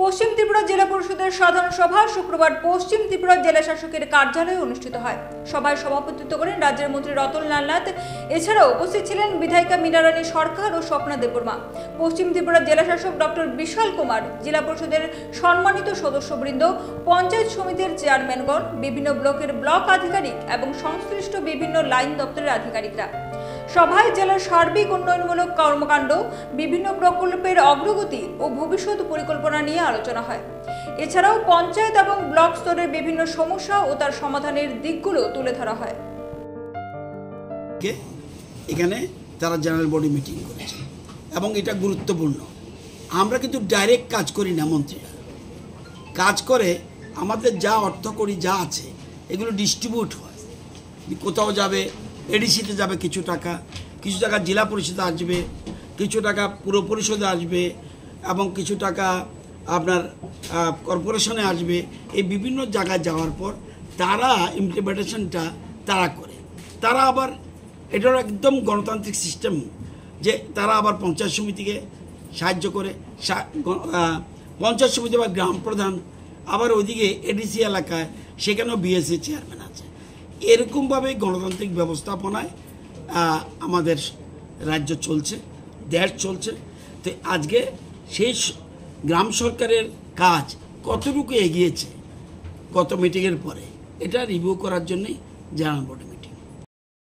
পশ্চিম ত্রিপুরা জেলা পরিষদের সাধারণ সভা শুক্রবার পশ্চিম ত্রিপুরা জেলা শাসকের কার্যালয়ে অনুষ্ঠিত হয়। সভায় সভাপতিত্ব করেন রাজ্যের মন্ত্রী রতনলাল নাথ। এছাড়াও উপস্থিত ছিলেন বিধায়িকা মীনারানী সরকার ও স্বপ্না দেববর্মা। পশ্চিম ত্রিপুরা জেলা শাসক ডক্টর বিশাল কুমার, জেলা পরিষদের সম্মানিত সদস্যবৃন্দ, পঞ্চায়েত সমিতির চেয়ারম্যানগণ, বিভিন্ন ব্লকের ব্লক আধিকারিক এবং সংশ্লিষ্ট বিভিন্ন লাইন দপ্তরের আধিকারিকরা। সভায় জেলার সার্বিক উন্নয়নমূলক কর্মকাণ্ড, বিভিন্ন প্রকল্পের অগ্রগতি ও ভবিষ্যৎ পরিকল্পনা নিয়ে আলোচনা হয়। এছাড়াও পঞ্চায়েত এবং ব্লক স্তরের বিভিন্ন সমস্যা ও তার সমাধানের দিকগুলো তুলে ধরা হয়। এখানে তারা জেনারেল বডি মিটিং করেছে এবং এটা গুরুত্বপূর্ণ। আমরা কিন্তু ডাইরেক্ট কাজ করি না, মন্ত্রীরা কাজ করে। আমাদের যা অর্থ করি যা আছে এগুলো ডিস্ট্রিবিউট হয়, কোথাও যাবে এডিসিতে যাবে কিছু টাকা জেলা পরিষদে আসবে, কিছু টাকা পুর পরিষদে আসবে এবং কিছু টাকা আপনার কর্পোরেশনে আসবে। এই বিভিন্ন জায়গায় যাওয়ার পর তারা ইমপ্লিমেন্টেশনটা তারা করে। তারা আবার এটার একদম গণতান্ত্রিক সিস্টেম যে তারা আবার পঞ্চায়েত সমিতিকে সাহায্য করে। পঞ্চায়েত সমিতি বা গ্রাম প্রধান আবার ওইদিকে এডিসি এলাকায় সেখানেও বিএসসি চেয়ারম্যান আছে। এরকমভাবে গণতান্ত্রিক ব্যবস্থাপনায় আমাদের রাজ্য চলছে, দেশ চলছে। তো আজকে সেই গ্রাম সরকারের কাজ কতটুকু এগিয়েছে গত মিটিংয়ের পরে এটা রিভিউ করার জন্যই জেনারেল বডি।